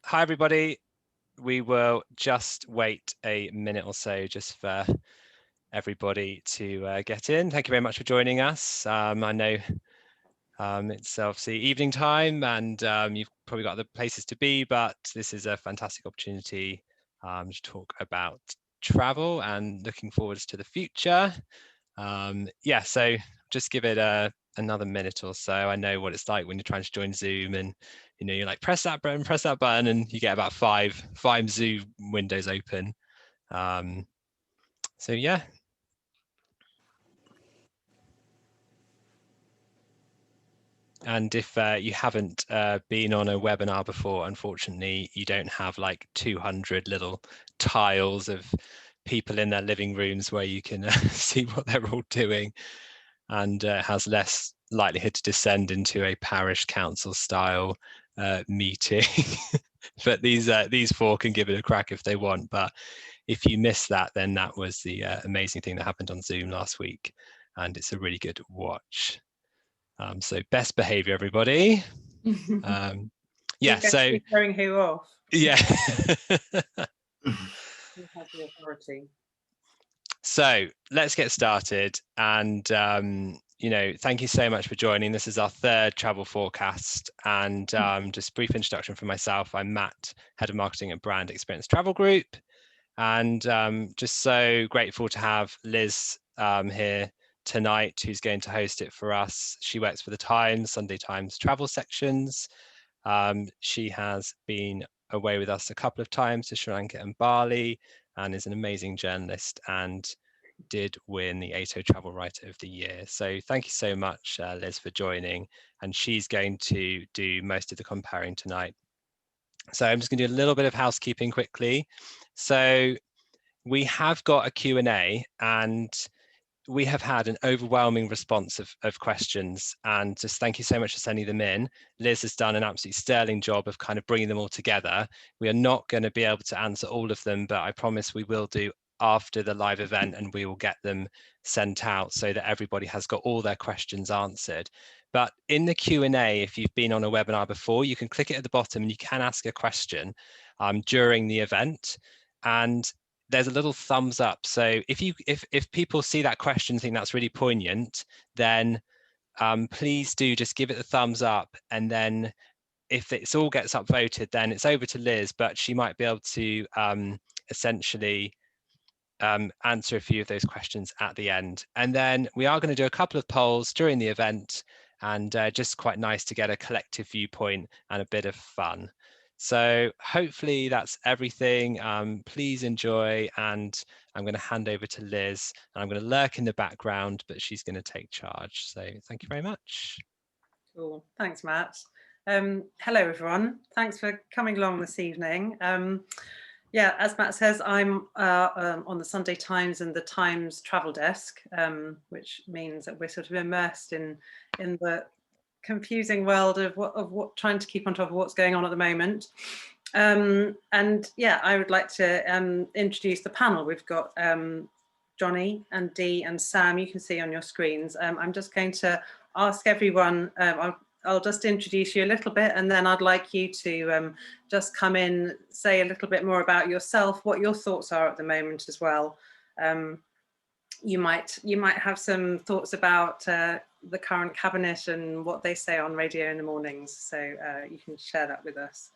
Hi, everybody. We will just wait a minute or so just for everybody to get in. Thank you very much for joining us. I know it's obviously evening time and you've probably got other places to be, but this is a fantastic opportunity to talk about travel and looking forwards to the future. Yeah, so just give it another minute or so. I know what it's like when you're trying to join Zoom and you're like press that button and you get about five Zoom windows open. So yeah. And if you haven't been on a webinar before, unfortunately, you don't have like 200 little tiles of people in their living rooms where you can see what they're all doing, and has less likelihood to descend into a parish council style meeting. But these four can give it a crack if they want. But if you miss that, then that was the amazing thing that happened on Zoom last week, and it's a really good watch. So best behavior, everybody. Yeah, so who's throwing who off? Yeah. Who has the authority? So let's get started. And thank you so much for joining. This is our third travel forecast. And just brief introduction for myself. I'm Matt, Head of Marketing at Brand Experience Travel Group. And just so grateful to have Liz here tonight, who's going to host it for us. She works for the Times, Sunday Times travel sections. She has been away with us a couple of times to Sri Lanka and Bali, and is an amazing journalist and did win the ATO Travel Writer of the Year. So thank you so much, Liz, for joining. And she's going to do most of the comparing tonight. So I'm just going to do a little bit of housekeeping quickly. So we have got a Q&A, and we have had an overwhelming response of questions, and just thank you so much for sending them in. Liz has done an absolutely sterling job of kind of bringing them all together. We are not going to be able to answer all of them, but I promise we will do after the live event, and we will get them sent out so that everybody has got all their questions answered. But in the Q&A, if you've been on a webinar before, you can click it at the bottom and you can ask a question during the event. And there's a little thumbs up. So if people see that question, think that's really poignant, then please do just give it the thumbs up. And then if it all gets upvoted, then it's over to Liz, but she might be able to essentially answer a few of those questions at the end. And then we are going to do a couple of polls during the event, and just quite nice to get a collective viewpoint and a bit of fun. So hopefully that's everything. Please enjoy, and I'm going to hand over to Liz, and I'm going to lurk in the background, but she's going to take charge. So thank you very much. Cool. Thanks, Matt. Hello, everyone. Thanks for coming along this evening. Yeah, as Matt says, I'm on the Sunday Times and the Times travel desk, which means that we're sort of immersed in the confusing world of what trying to keep on top of what's going on at the moment. And yeah, I would like to introduce the panel. We've got Johnny and Dee and Sam. You can see on your screens. I'm just going to ask everyone. I'll just introduce you a little bit, and then I'd like you to just come in, say a little bit more about yourself, what your thoughts are at the moment as well. You might have some thoughts about the current cabinet and what they say on radio in the mornings, so you can share that with us.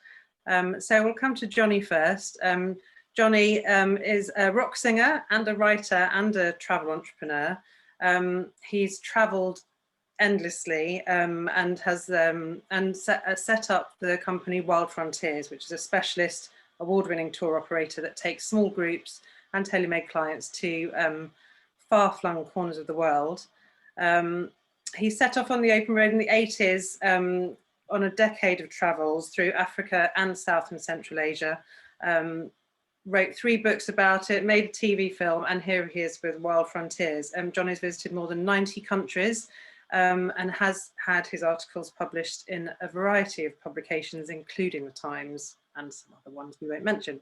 So we'll come to Johnny first. Johnny is a rock singer and a writer and a travel entrepreneur. He's travelled endlessly and has set up the company Wild Frontiers, which is a specialist award-winning tour operator that takes small groups and tailor-made clients to far-flung corners of the world. He set off on the open road in the 80s on a decade of travels through Africa and South and Central Asia. Wrote 3 books about it, made a TV film, and here he is with Wild Frontiers. Johnny's visited more than 90 countries and has had his articles published in a variety of publications, including the Times and some other ones we won't mention.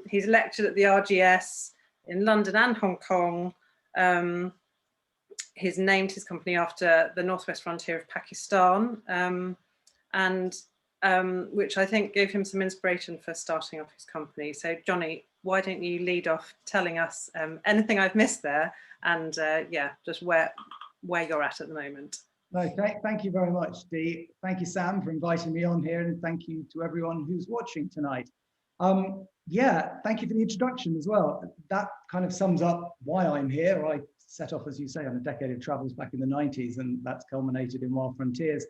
He's lectured at the RGS in London and Hong Kong. He's named his company after the northwest frontier of Pakistan, and which I think gave him some inspiration for starting off his company. So Johnny, why don't you lead off telling us anything I've missed there, and yeah, just where you're at the moment. No, thank you very much, Dee. Thank you, Sam, for inviting me on here, and thank you to everyone who's watching tonight. Yeah, thank you for the introduction as well. That kind of sums up why I'm here. I set off, as you say, on a decade of travels back in the 90s, and that's culminated in Wild Frontiers.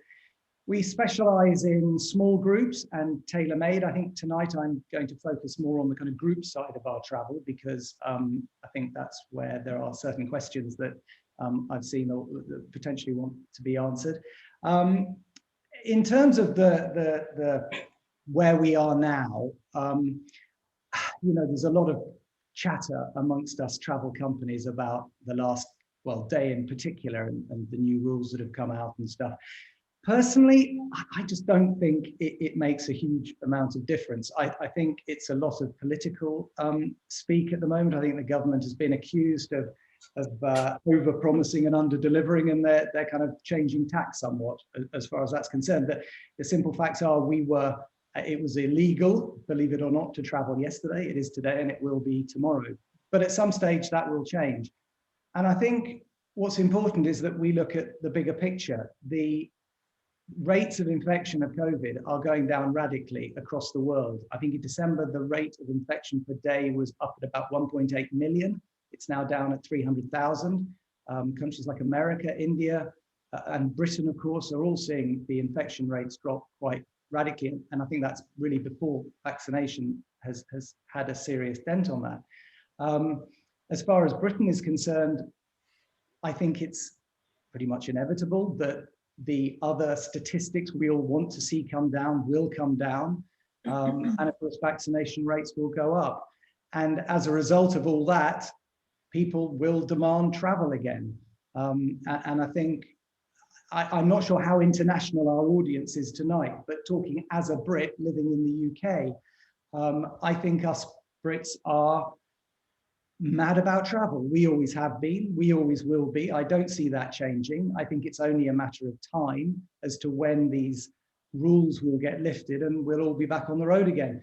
We specialize in small groups and tailor-made. I think tonight I'm going to focus more on the kind of group side of our travel, because I think that's where there are certain questions that I've seen that potentially want to be answered. In terms of the where we are now, you know, there's a lot of chatter amongst us travel companies about the last, well, day in particular, and the new rules that have come out and stuff. Personally, I just don't think it makes a huge amount of difference. I think it's a lot of political speak at the moment. I think the government has been accused of over-promising and under-delivering, and they're kind of changing tack somewhat as far as that's concerned. But the simple facts are, it was illegal, believe it or not, to travel yesterday. It is today, and it will be tomorrow. But at some stage that will change. And I think what's important is that we look at the bigger picture. The rates of infection of COVID are going down radically across the world. I think in December, the rate of infection per day was up at about 1.8 million. It's now down at 300,000. Countries like America, India, and Britain, of course, are all seeing the infection rates drop quite radically. And I think that's really before vaccination has had a serious dent on that. As far as Britain is concerned, I think it's pretty much inevitable that the other statistics we all want to see come down will come down. And of course, vaccination rates will go up. And as a result of all that, people will demand travel again. And I think, I'm not sure how international our audience is tonight, but talking as a Brit living in the UK, I think us Brits are mad about travel. We always have been, we always will be. I don't see that changing. I think it's only a matter of time as to when these rules will get lifted and we'll all be back on the road again.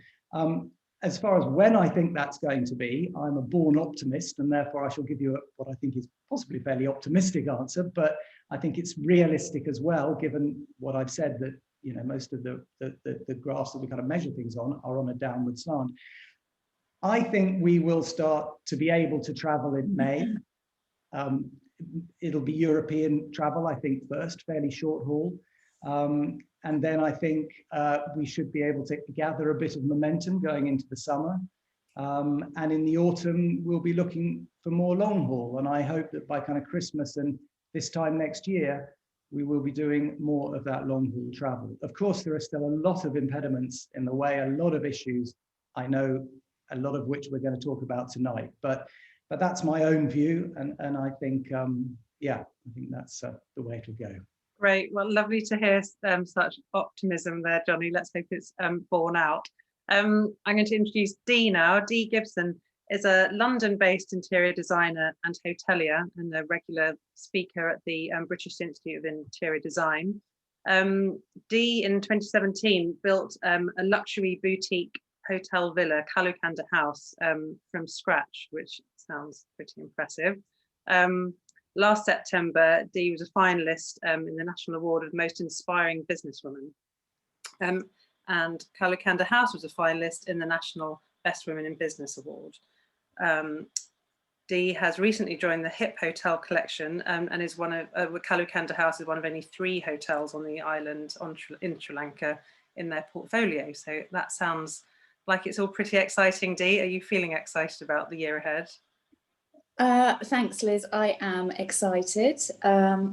As far as when I think that's going to be, I'm a born optimist, and therefore I shall give you what I think is possibly a fairly optimistic answer, but I think it's realistic as well, given what I've said, that, you know, most of the graphs that we kind of measure things on are on a downward slant. I think we will start to be able to travel in May. It'll be European travel, I think, first, fairly short haul. And then I think we should be able to gather a bit of momentum going into the summer. And in the autumn, we'll be looking for more long haul. And I hope that by kind of Christmas and this time next year, we will be doing more of that long haul travel. Of course, there are still a lot of impediments in the way, a lot of issues, I know, a lot of which we're going to talk about tonight. But that's my own view. And I think, yeah, I think that's the way it'll go. Great. Well, lovely to hear such optimism there, Johnny. Let's hope it's borne out. I'm going to introduce Dee now. Dee Gibson is a London-based interior designer and hotelier, and a regular speaker at the British Institute of Interior Design. Dee, in 2017, built a luxury boutique hotel villa, Kalukanda House, from scratch, which sounds pretty impressive. Last September, Dee was a finalist in the National Award of Most Inspiring Businesswoman. And Kalukanda House was a finalist in the National Best Women in Business Award. Dee has recently joined the HIP Hotel Collection, and is one of, Kalukanda House is one of only 3 hotels on the island in Sri Lanka in their portfolio. So that sounds like it's all pretty exciting. Dee, are you feeling excited about the year ahead? Thanks, Liz. I am excited,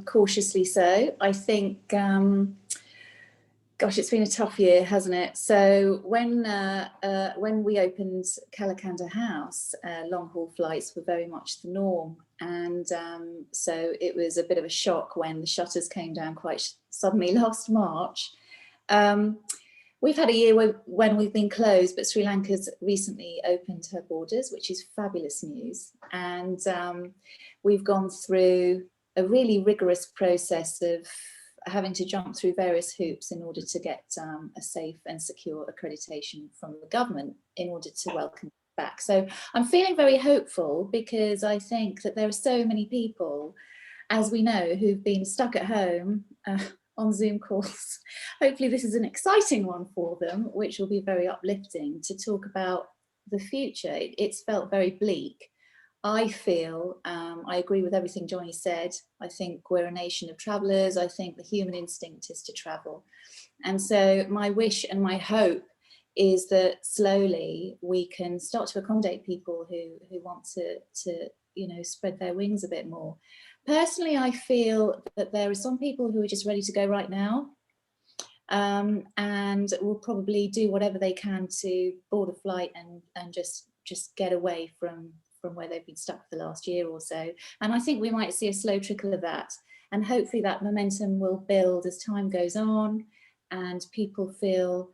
cautiously so. I think, gosh, it's been a tough year, hasn't it? So when we opened Kalukanda House, long haul flights were very much the norm. And so it was a bit of a shock when the shutters came down quite suddenly last March. We've had a year when we've been closed, but Sri Lanka's recently opened her borders, which is fabulous news. And we've gone through a really rigorous process of having to jump through various hoops in order to get a safe and secure accreditation from the government in order to welcome back. So I'm feeling very hopeful, because I think that there are so many people, as we know, who've been stuck at home on Zoom calls. Hopefully this is an exciting one for them, which will be very uplifting to talk about the future. It's felt very bleak. I feel, I agree with everything Johnny said. I think we're a nation of travellers. I think the human instinct is to travel. And so my wish and my hope is that slowly we can start to accommodate people who want to you know, spread their wings a bit more. Personally, I feel that there are some people who are just ready to go right now, and will probably do whatever they can to board a flight and just get away from where they've been stuck for the last year or so. And I think we might see a slow trickle of that, and hopefully that momentum will build as time goes on and people feel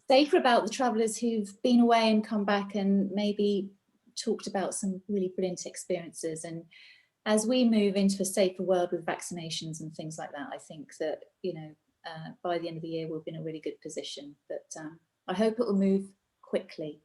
safer about the travellers who've been away and come back and maybe talked about some really brilliant experiences. And as we move into a safer world with vaccinations and things like that, I think that, you know, by the end of the year we'll be in a really good position. But I hope it will move quickly.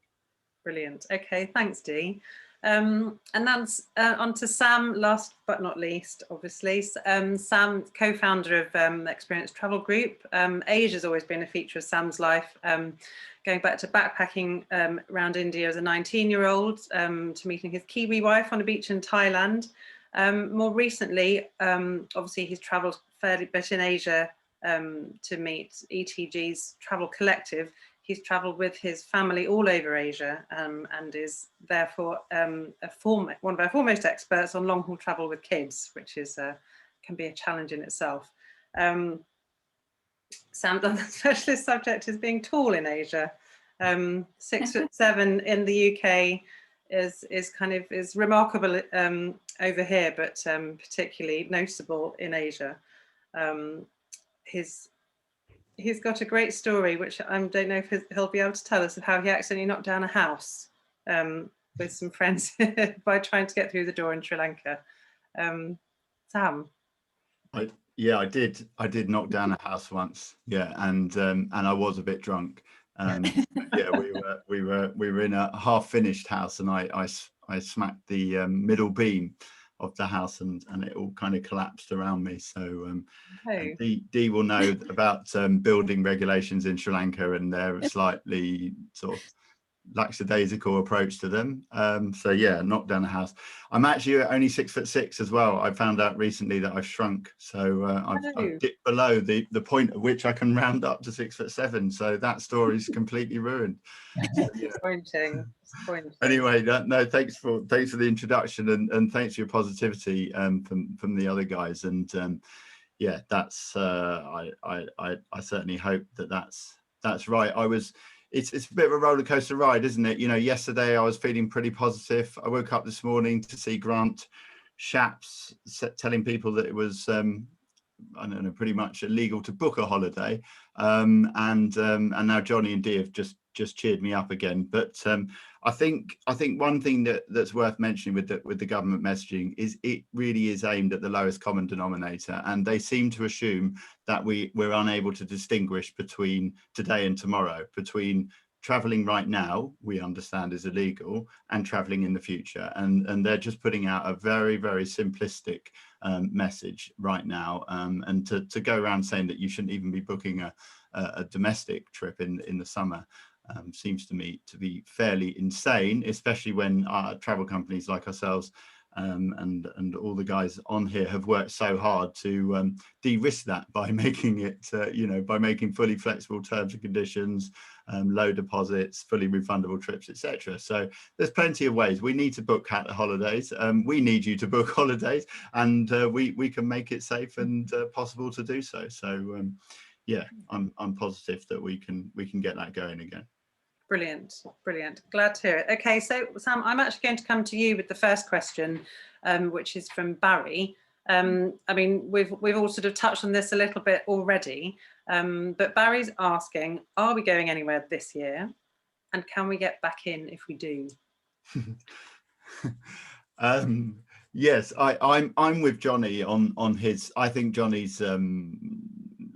Brilliant. Okay, thanks, Dee. And that's on to Sam, last but not least, obviously. Sam, co-founder of Experience Travel Group. Asia's always been a feature of Sam's life, going back to backpacking around India as a 19-year-old, to meeting his Kiwi wife on a beach in Thailand. More recently, obviously he's travelled fairly bit in Asia to meet ETG's Travel Collective. He's travelled with his family all over Asia, and is therefore one of our foremost experts on long-haul travel with kids, which is can be a challenge in itself. Sam's other specialist subject is being tall in Asia. 6'7" in the UK is remarkable over here, but particularly noticeable in Asia. He's got a great story, which I don't know if he'll be able to tell us, of how he accidentally knocked down a house with some friends by trying to get through the door in Sri Lanka. Sam? Yeah, I did knock down a house once. Yeah, and I was a bit drunk. Yeah, we were in a half-finished house, and I smacked the middle beam of the house, and it all kind of collapsed around me. So Dee will know about building regulations in Sri Lanka and their slightly sort of lackadaisical approach to them. So yeah, knocked down a house. I'm actually only 6'6" as well. I found out recently that I've shrunk, so I've dipped below the point at which I can round up to 6'7". So that story's completely ruined. So, yeah. Disappointing. Anyway, no, thanks for the introduction, and thanks for your positivity from the other guys. And yeah, that's I certainly hope that that's right. It's a bit of a roller coaster ride, isn't it? You know, yesterday I was feeling pretty positive. I woke up this morning to see Grant Shapps telling people that it was I don't know, pretty much illegal to book a holiday, and now Johnny and Dee have just cheered me up again. But I think one thing that's worth mentioning with the government messaging is it really is aimed at the lowest common denominator, and they seem to assume that we're unable to distinguish between today and tomorrow, between traveling right now, we understand is illegal, and traveling in the future, and they're just putting out a very, very simplistic message right now, and to go around saying that you shouldn't even be booking a domestic trip in the summer seems to me to be fairly insane, especially when travel companies like ourselves and all the guys on here have worked so hard to de-risk that by making it, by making fully flexible terms and conditions, low deposits, fully refundable trips, etc. So there's plenty of ways. We need to book holidays. We need you to book holidays, and we can make it safe and possible to do so. So yeah, I'm positive that we can get that going again. Brilliant. Glad to hear it. Okay, so Sam, I'm actually going to come to you with the first question, which is from Barry. I mean, we've all sort of touched on this a little bit already, but Barry's asking, are we going anywhere this year, and can we get back in if we do? Yes, I'm with Johnny on his. I think Johnny's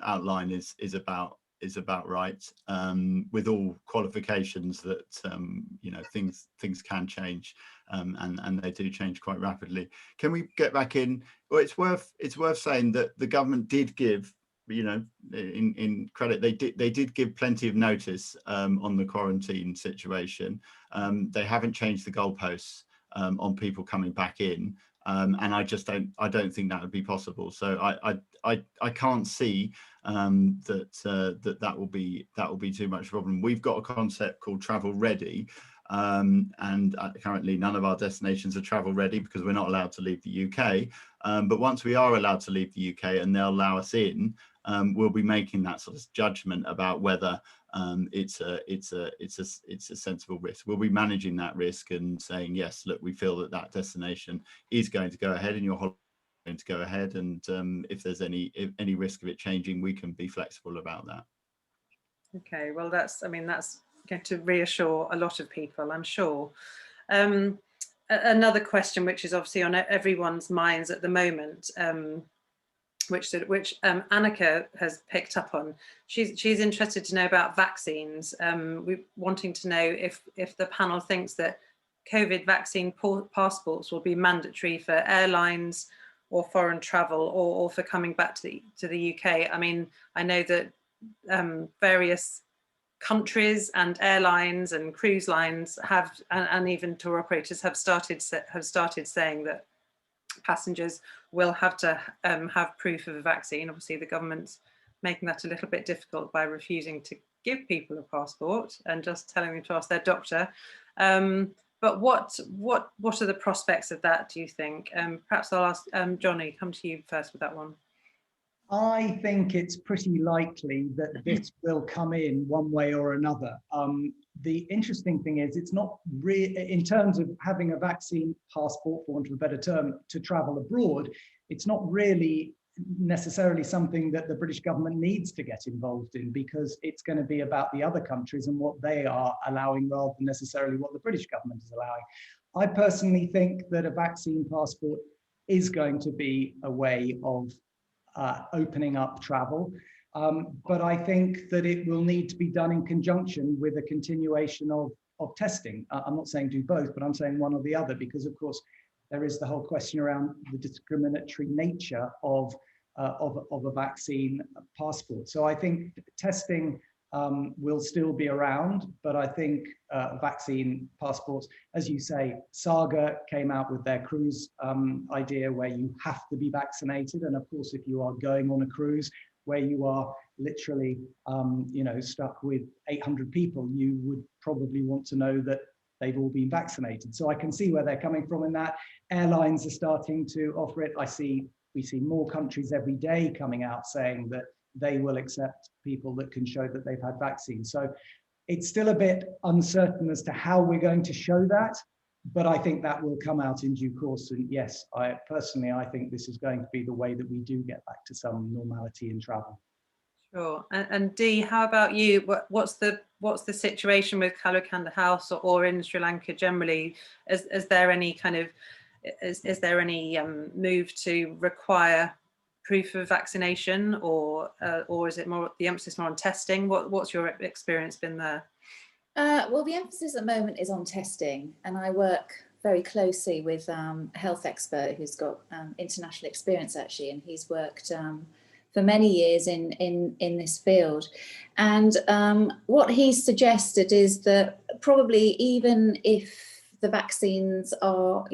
outline is about right, with all qualifications that you know, things can change, and they do change quite rapidly. Can we get back in? Well, it's worth saying that the government did give, you know, in credit, they did give plenty of notice on the quarantine situation. They haven't changed the goalposts on people coming back in, and I don't think that would be possible. So I can't see that will be too much of a problem. We've got a concept called travel ready, and currently none of our destinations are travel ready because we're not allowed to leave the UK. But once we are allowed to leave the UK and they'll allow us in, we'll be making that sort of judgment about whether it's a sensible risk. We'll be managing that risk and saying, yes, look, we feel that destination is going to go ahead and your holiday is going to go ahead, and if there's any risk of it changing, we can be flexible about that. Okay, well, that's going to reassure a lot of people, I'm sure. Another question, which is obviously on everyone's minds at the moment, which Annika has picked up on. She's interested to know about vaccines. We're wanting to know if the panel thinks that COVID vaccine passports will be mandatory for airlines or foreign travel, or for coming back to the UK. I mean, I know that various countries and airlines and cruise lines have, and even tour operators have started saying that passengers will have to have proof of a vaccine. Obviously, the government's making that a little bit difficult by refusing to give people a passport and just telling them to ask their doctor. But what are the prospects of that, do you think? Perhaps I'll ask Johnny, come to you first with that one. I think it's pretty likely that this will come in one way or another. The interesting thing is, it's not in terms of having a vaccine passport, for want of a better term, to travel abroad, it's not really necessarily something that the British government needs to get involved in, because it's going to be about the other countries and what they are allowing rather than necessarily what the British government is allowing. I personally think that a vaccine passport is going to be a way of opening up travel, but I think that it will need to be done in conjunction with a continuation of testing. I'm not saying do both, but I'm saying one or the other, because of course there is the whole question around the discriminatory nature of a vaccine passport. So I think testing will still be around, but I think vaccine passports, as you say, Saga came out with their cruise idea where you have to be vaccinated. And of course, if you are going on a cruise where you are literally, stuck with 800 people, you would probably want to know that they've all been vaccinated. So I can see where they're coming from in that. Airlines are starting to offer it. We see more countries every day coming out saying that they will accept people that can show that they've had vaccines. So it's still a bit uncertain as to how we're going to show that, but I think that will come out in due course. And yes, I think this is going to be the way that we do get back to some normality in travel. Sure. And Dee, how about you? What's the situation with Kalukanda House or in Sri Lanka generally? Is there any kind of is there any move to require proof of vaccination, or is it more the emphasis more on testing? What's your experience been there? Well, the emphasis at the moment is on testing, and I work very closely with a health expert who's got international experience actually, and he's worked for many years in this field. And what he's suggested is that probably even if the vaccines are,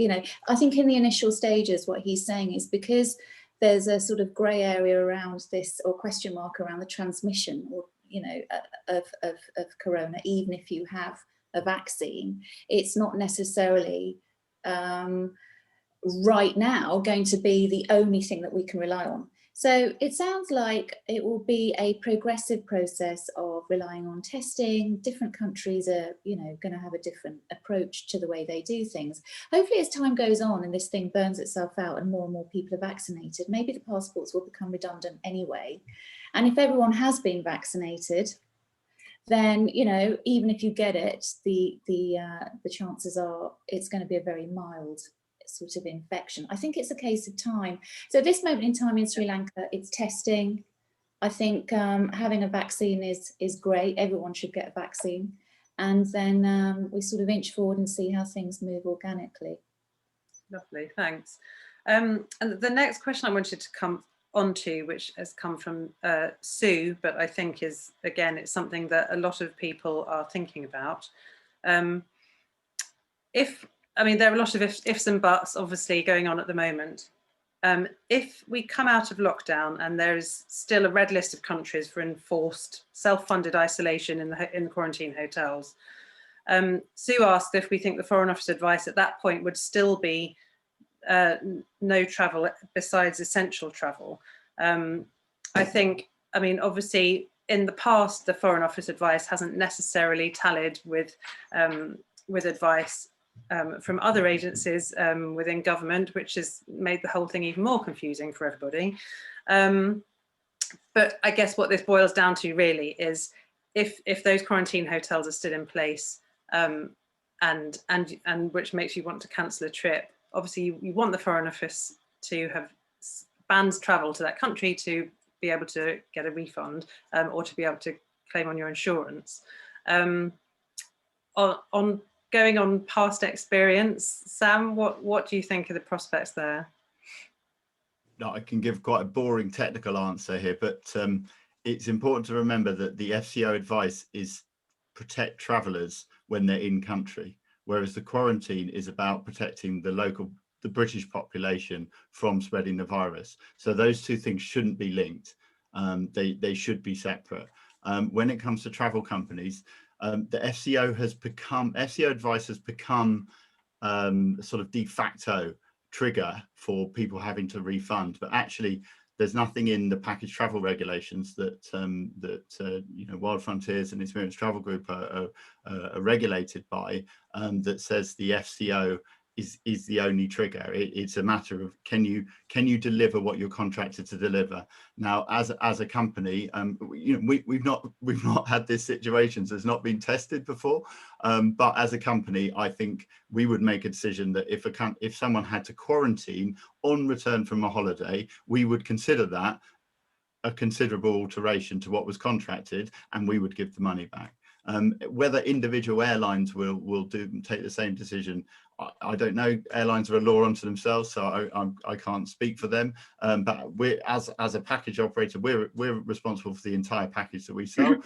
I think in the initial stages, what he's saying is because there's a sort of grey area around this, or question mark around the transmission, or of corona, even if you have a vaccine, it's not necessarily right now going to be the only thing that we can rely on. So it sounds like it will be a progressive process of relying on testing. Different countries are, going to have a different approach to the way they do things. Hopefully, as time goes on and this thing burns itself out and more people are vaccinated, maybe the passports will become redundant anyway. And if everyone has been vaccinated, then, even if you get it, the chances are it's going to be a very mild sort of infection. I think it's a case of time. So at this moment in time in Sri Lanka, it's testing, I think having a vaccine is great. Everyone should get a vaccine. And then we sort of inch forward and see how things move organically. Lovely, thanks. And the next question I wanted to come onto, which has come from Sue, but I think is, again, it's something that a lot of people are thinking about. I mean, there are a lot of ifs and buts, obviously, going on at the moment. If we come out of lockdown and there is still a red list of countries for enforced self-funded isolation in quarantine hotels, Sue asked if we think the Foreign Office advice at that point would still be no travel besides essential travel. I think, I mean, obviously, in the past, the Foreign Office advice hasn't necessarily tallied with advice from other agencies within government, which has made the whole thing even more confusing for everybody. But I guess what this boils down to really is if those quarantine hotels are still in place and which makes you want to cancel a trip, obviously you want the Foreign Office to have banned travel to that country to be able to get a refund or to be able to claim on your insurance. On going on past experience, Sam, what do you think of the prospects there? No, I can give quite a boring technical answer here, but it's important to remember that the FCO advice is protect travellers when they're in country, whereas the quarantine is about protecting the British population from spreading the virus. So those two things shouldn't be linked. They should be separate. When it comes to travel companies, the FCO advice has become sort of de facto trigger for people having to refund, but actually there's nothing in the package travel regulations that Wild Frontiers and Experience Travel Group are regulated by that says the FCO is the only trigger. It's a matter of can you deliver what you're contracted to deliver. Now, as a company, we've not had this situation, so it's not been tested before. But as a company, I think we would make a decision that if someone had to quarantine on return from a holiday, we would consider that a considerable alteration to what was contracted, and we would give the money back. Whether individual airlines will take the same decision, I don't know. Airlines are a law unto themselves, so I can't speak for them. But we're as a package operator, we're responsible for the entire package that we sell.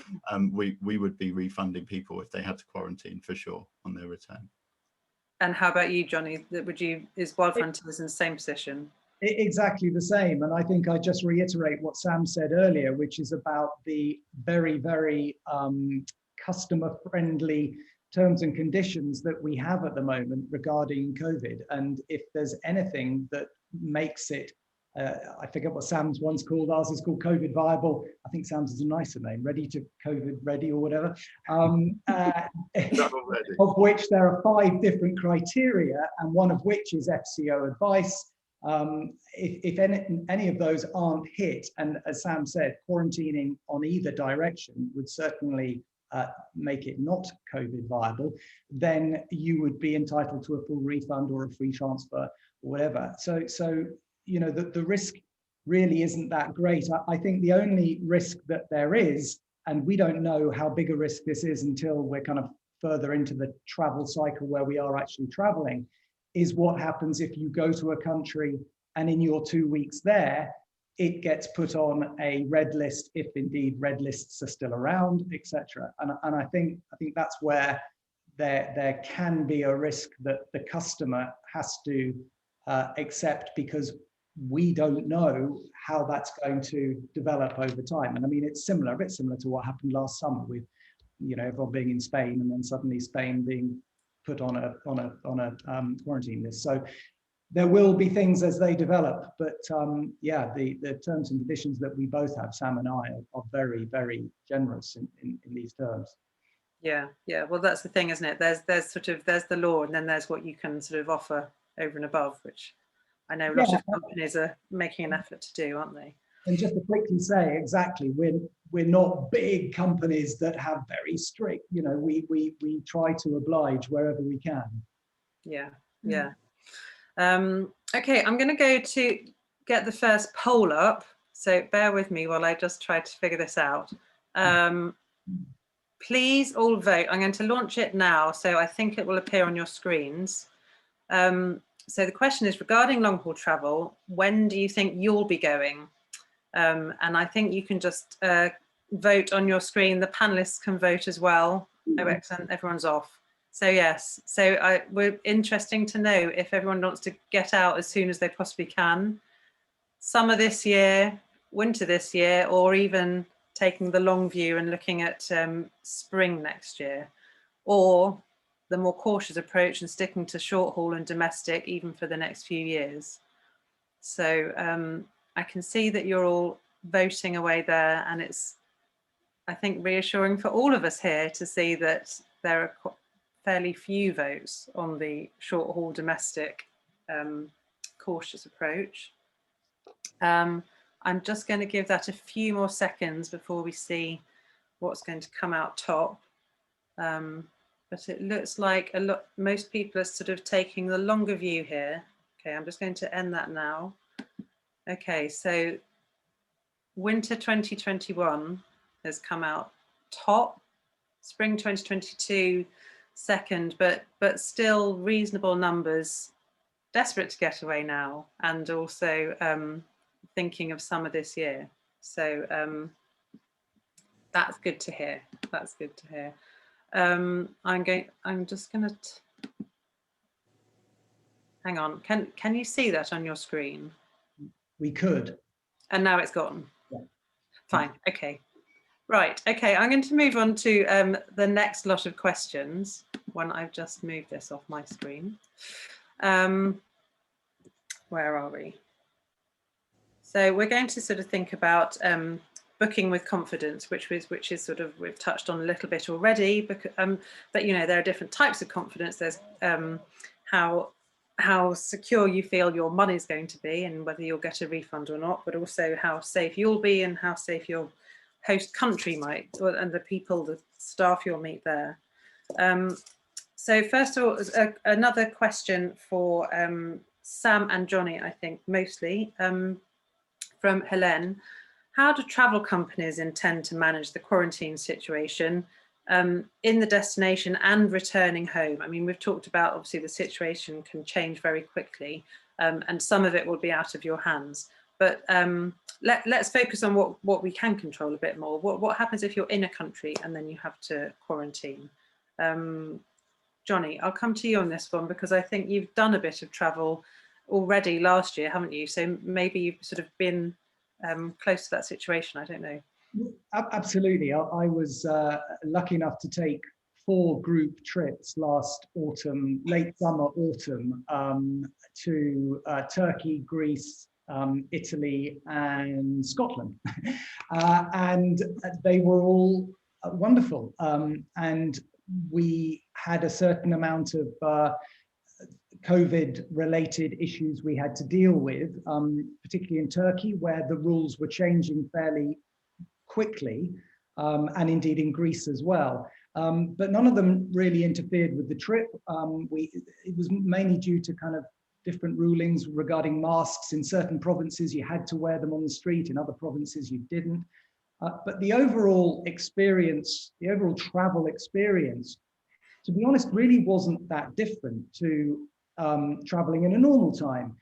We would be refunding people if they had to quarantine for sure on their return. And how about you, Johnny? Is Wild Frontiers in the same position? Exactly the same. And I think I just reiterate what Sam said earlier, which is about the very, very customer-friendly terms and conditions that we have at the moment regarding COVID. And if there's anything that makes it, I forget what Sam's once called, ours is called COVID viable. I think Sam's is a nicer name, ready to COVID ready or whatever. Of which there are 5 different criteria, and one of which is FCO advice. If any of those aren't hit, and as Sam said, quarantining on either direction would certainly make it not COVID viable, then you would be entitled to a full refund or a free transfer or whatever. So the risk really isn't that great. I think the only risk that there is, and we don't know how big a risk this is until we're kind of further into the travel cycle where we are actually traveling, is what happens if you go to a country and in your 2 weeks there, it gets put on a red list, if indeed red lists are still around, etc. And I think that's where there can be a risk that the customer has to accept, because we don't know how that's going to develop over time. And I mean, it's a bit similar to what happened last summer with, everyone being in Spain and then suddenly Spain being put on a quarantine list. So there will be things as they develop, but yeah, the terms and conditions that we both have, Sam and I, are very, very generous in these terms. Yeah. Well, that's the thing, isn't it? There's the law, and then there's what you can sort of offer over and above, which I know a lot of companies are making an effort to do, aren't they? And just to quickly say, exactly, we're not big companies that have very strict, we try to oblige wherever we can. Yeah. Okay, I'm going to go to get the first poll up. So bear with me while I just try to figure this out. Please all vote. I'm going to launch it now, so I think it will appear on your screens. So the question is, regarding long haul travel, when do you think you'll be going? And I think you can just vote on your screen. The panelists can vote as well. Oh, excellent, everyone's off. So yes, so we're interesting to know if everyone wants to get out as soon as they possibly can. Summer this year, winter this year, or even taking the long view and looking at spring next year, or the more cautious approach and sticking to short haul and domestic even for the next few years. So I can see that you're all voting away there, and it's, I think, reassuring for all of us here to see that there are fairly few votes on the short haul domestic cautious approach. I'm just going to give that a few more seconds before we see what's going to come out top. But it looks like most people are sort of taking the longer view here. Okay, I'm just going to end that now. Okay, so winter 2021 has come out top, spring 2022 second, but still reasonable numbers, desperate to get away now, and also thinking of summer this year. So that's good to hear. That's good to hear. I'm just going to hang on. Can you see that on your screen? We could. And now it's gone. Yeah. Fine. Okay. Right. Okay. I'm going to move on to the next lot of questions when I've just moved this off my screen. Where are we? So we're going to sort of think about booking with confidence, which is sort of, we've touched on a little bit already, but you know, there are different types of confidence. There's how secure you feel your money is going to be and whether you'll get a refund or not, but also how safe you'll be and how safe your host country might, and the people, the staff you'll meet there. So first of all, another question for Sam and Johnny, I think mostly, from Helene. How do travel companies intend to manage the quarantine situation in the destination and returning home? I mean, we've talked about, obviously, the situation can change very quickly and some of it will be out of your hands. But let's focus on what we can control a bit more. What happens if you're in a country and then you have to quarantine? Johnny, I'll come to you on this one because I think you've done a bit of travel already last year, haven't you? So maybe you've sort of been close to that situation. I don't know. Absolutely. I was lucky enough to take 4 group trips last autumn, late summer, autumn, to Turkey, Greece, Italy and Scotland. And they were all wonderful. And we had a certain amount of COVID related issues we had to deal with, particularly in Turkey, where the rules were changing fairly quickly, and indeed in Greece as well. But none of them really interfered with the trip. It was mainly due to kind of different rulings regarding masks. In certain provinces, you had to wear them on the street. In other provinces, you didn't. But the overall experience, the overall travel experience, to be honest, really wasn't that different to traveling in a normal time.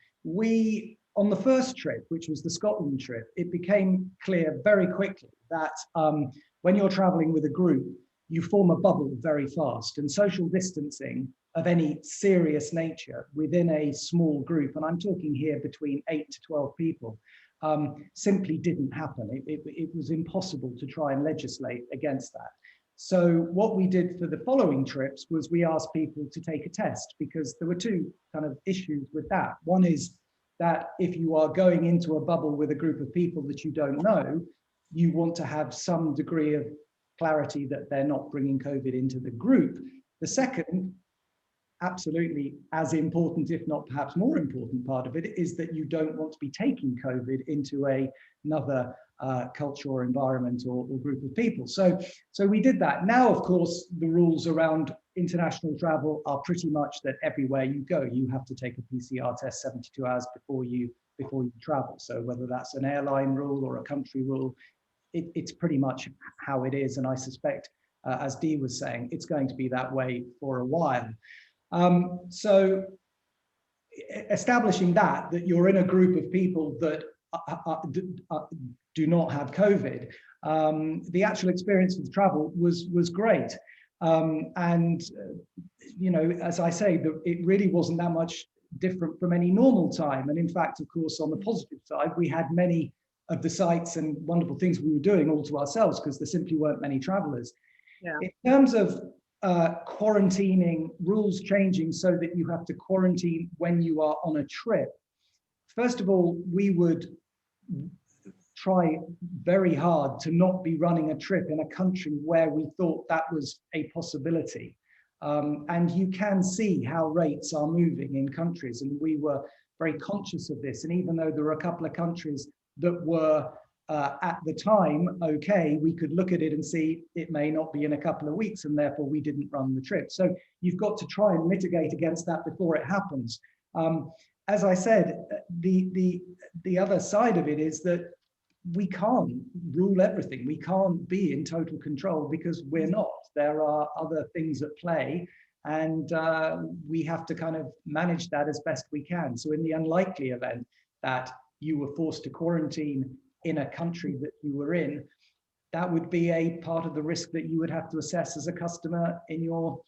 On the first trip, which was the Scotland trip, it became clear very quickly that when you're traveling with a group, you form a bubble very fast, and social distancing of any serious nature within a small group, and I'm talking here between 8 to 12 people, simply didn't happen. It was impossible to try and legislate against that. So what we did for the following trips was we asked people to take a test, because there were 2 kind of issues with that. One is that if you are going into a bubble with a group of people that you don't know, you want to have some degree of clarity that they're not bringing COVID into the group. The second, absolutely as important, if not perhaps more important part of it, is that you don't want to be taking COVID into another culture or environment or group of people. So we did that. Now, of course, the rules around international travel are pretty much that everywhere you go, you have to take a PCR test 72 hours before you before you travel. So whether that's an airline rule or a country rule, it's pretty much how it is. And I suspect, as Dee was saying, it's going to be that way for a while. So establishing that you're in a group of people that do not have COVID, the actual experience of travel was great. And, you know, as I say, it really wasn't that much different from any normal time. And in fact, of course, on the positive side, we had many of the sites and wonderful things we were doing all to ourselves because there simply weren't many travelers. Yeah. In terms of quarantining, rules changing so that you have to quarantine when you are on a trip, first of all, we would try very hard to not be running a trip in a country where we thought that was a possibility. And you can see how rates are moving in countries, and we were very conscious of this. And even though there were a couple of countries that were at the time okay, we could look at it and see it may not be in a couple of weeks, and therefore we didn't run the trip. So you've got to try and mitigate against that before it happens. As I said, the other side of it is that we can't rule everything. We can't be in total control because we're not. There are other things at play, and we have to kind of manage that as best we can. So in the unlikely event that you were forced to quarantine in a country that you were in, that would be a part of the risk that you would have to assess as a customer in your,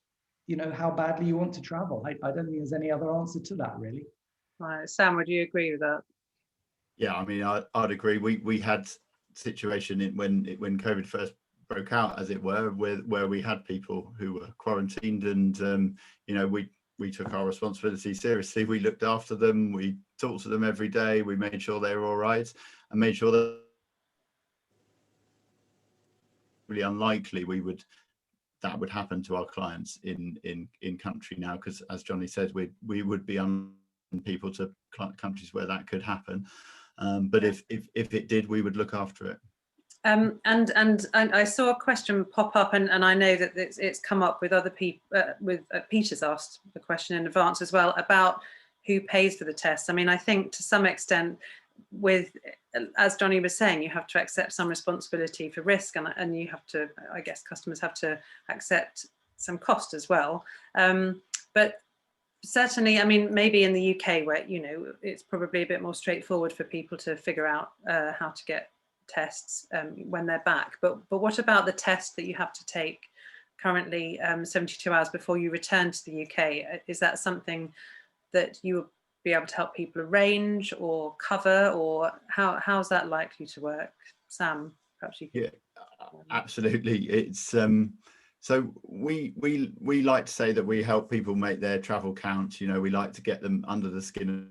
you know, how badly you want to travel. I don't think there's any other answer to that, really. Right. Sam, would you agree with that? Yeah, I mean, I'd agree. We had situation when COVID first broke out, as it were, where we had people who were quarantined, and you know, we took our responsibility seriously. We looked after them. We talked to them every day. We made sure they were all right, and made sure that really unlikely that would happen to our clients in country now, because as Johnny said, we would be on people to countries where that could happen. But if it did, we would look after it. And I saw a question pop up, and I know that it's come up with other people. Peter's asked the question in advance as well about who pays for the tests. I mean, I think to some extent, with, as Johnny was saying, you have to accept some responsibility for risk, and you have to, I guess, customers have to accept some cost as well. But certainly, I mean, maybe in the UK, where, you know, it's probably a bit more straightforward for people to figure out how to get tests when they're back. But what about the test that you have to take currently 72 hours before you return to the UK? Is that something that you will be able to help people arrange or cover, or how's that likely to work? Sam, perhaps you could. Yeah, absolutely. It's so we like to say that we help people make their travel count. You know, we like to get them under the skin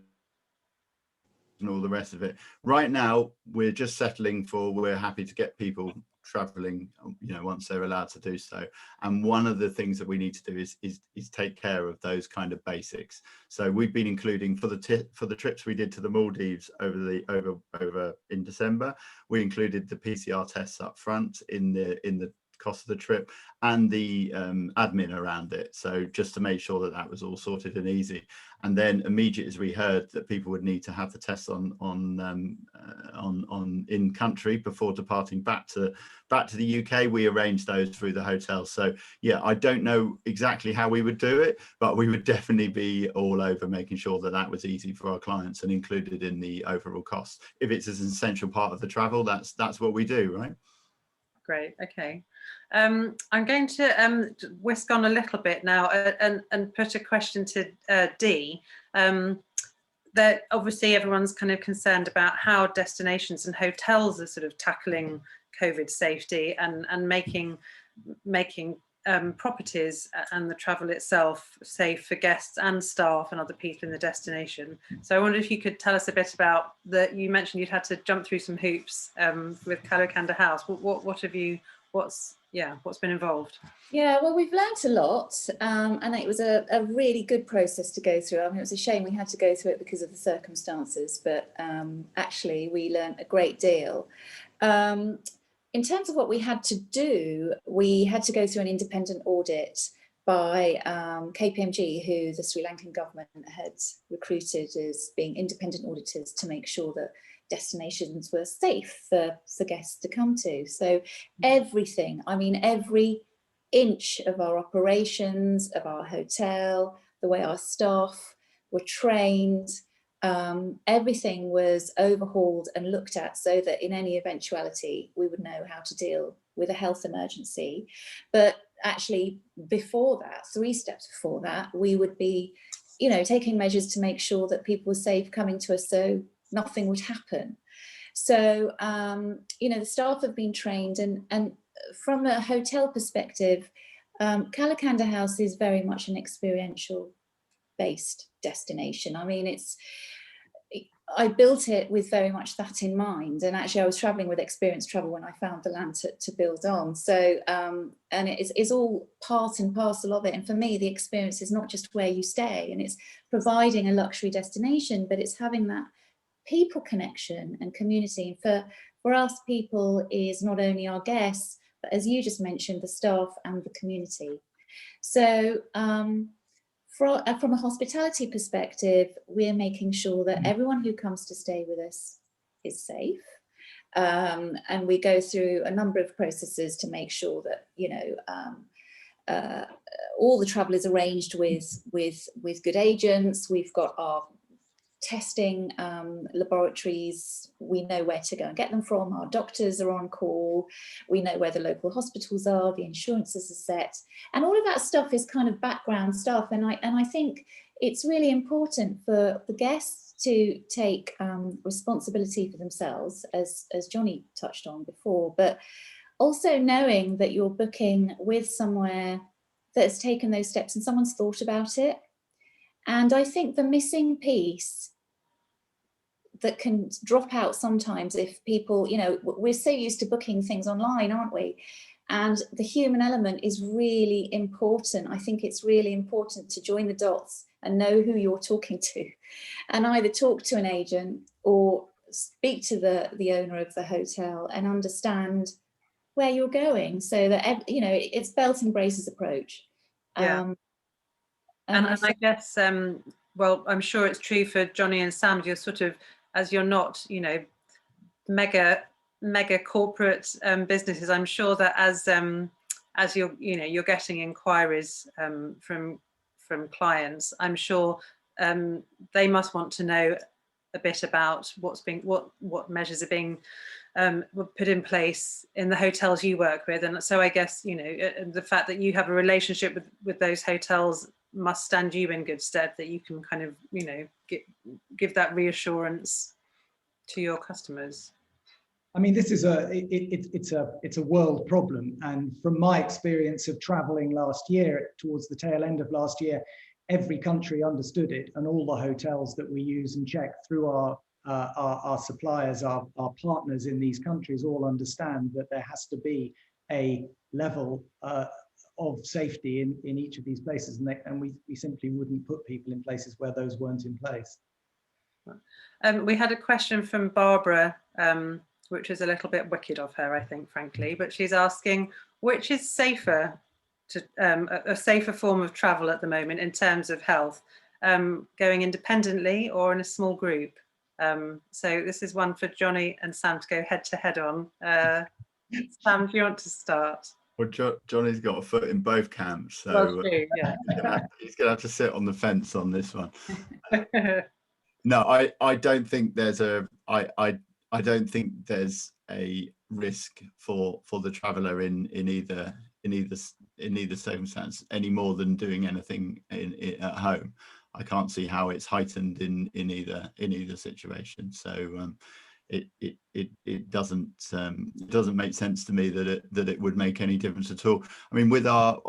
and all the rest of it. Right now, we're just settling for, we're happy to get people traveling, you know, once they're allowed to do so. And one of the things that we need to do is take care of those kind of basics. So we've been including for the trips we did to the Maldives over in December, we included the PCR tests up front in the cost of the trip, and the admin around it, so just to make sure that that was all sorted and easy. And then immediately as we heard that people would need to have the tests on in country before departing back to the UK, we arranged those through the hotel. So yeah, I don't know exactly how we would do it, but we would definitely be all over making sure that that was easy for our clients and included in the overall cost. If it's an essential part of the travel, that's what we do, right? Great. Okay. I'm going to whisk on a little bit now and put a question to Dee. That obviously everyone's kind of concerned about how destinations and hotels are sort of tackling COVID safety and making properties and the travel itself safe for guests and staff and other people in the destination. So I wonder if you could tell us a bit about that. You mentioned you'd had to jump through some hoops with Kalukanda House. What's been involved? Yeah, well, we've learnt a lot, and it was a really good process to go through. I mean, it was a shame we had to go through it because of the circumstances, but actually we learnt a great deal. In terms of what we had to do, we had to go through an independent audit by KPMG, who the Sri Lankan government had recruited as being independent auditors to make sure that destinations were safe for guests to come to. So everything, I mean, every inch of our operations, of our hotel, the way our staff were trained, everything was overhauled and looked at so that in any eventuality we would know how to deal with a health emergency. But actually before that, 3 steps before that, we would be, you know, taking measures to make sure that people were safe coming to us so nothing would happen. So, you know, the staff have been trained, and from a hotel perspective, Kalukanda House is very much an experiential based destination. I mean, I built it with very much that in mind, and actually I was traveling with Experience Travel when I found the land to build on. So and it's all part and parcel of it. And for me, the experience is not just where you stay and it's providing a luxury destination, but it's having that people connection and community. And for us, people is not only our guests, but as you just mentioned, the staff and the community. So from a hospitality perspective, we're making sure that everyone who comes to stay with us is safe. And we go through a number of processes to make sure that, you know, all the travel is arranged with good agents. We've got our testing laboratories, we know where to go and get them from, our doctors are on call, we know where the local hospitals are, the insurances are set, and all of that stuff is kind of background stuff. And I think it's really important for the guests to take responsibility for themselves, as Johnny touched on before, but also knowing that you're booking with somewhere that's taken those steps and someone's thought about it. And I think the missing piece that can drop out sometimes if people, you know, we're so used to booking things online, aren't we? And the human element is really important. I think it's really important to join the dots and know who you're talking to, and either talk to an agent or speak to the owner of the hotel and understand where you're going, so that, you know, it's belt and braces approach. Yeah. And I guess, well, I'm sure it's true for Johnny and Sam, you're sort of, as you're not, you know, mega corporate businesses, I'm sure that as you're, you know, you're getting inquiries from clients, I'm sure they must want to know a bit about what measures are being put in place in the hotels you work with. And so I guess, you know, the fact that you have a relationship with those hotels must stand you in good stead, that you can kind of, you know, give that reassurance to your customers. I mean, this is it's a world problem, and from my experience of traveling last year, towards the tail end of last year, every country understood it, and all the hotels that we use and check through our suppliers, our partners in these countries, all understand that there has to be a level of safety in each of these places, and we simply wouldn't put people in places where those weren't in place. We had a question from Barbara, which is a little bit wicked of her, I think, frankly, but she's asking, which is safer to a safer form of travel at the moment in terms of health, going independently or in a small group? So this is one for Johnny and Sam to go head to head on. Sam, do you want to start? Well, Johnny's got a foot in both camps, so Well, true, yeah. he's gonna have to sit on the fence on this one. No, I don't think there's I don't think there's a risk for the traveller in either circumstance any more than doing anything at home. I can't see how it's heightened in either situation. So it doesn't make sense to me that it would make any difference at all. I mean, with our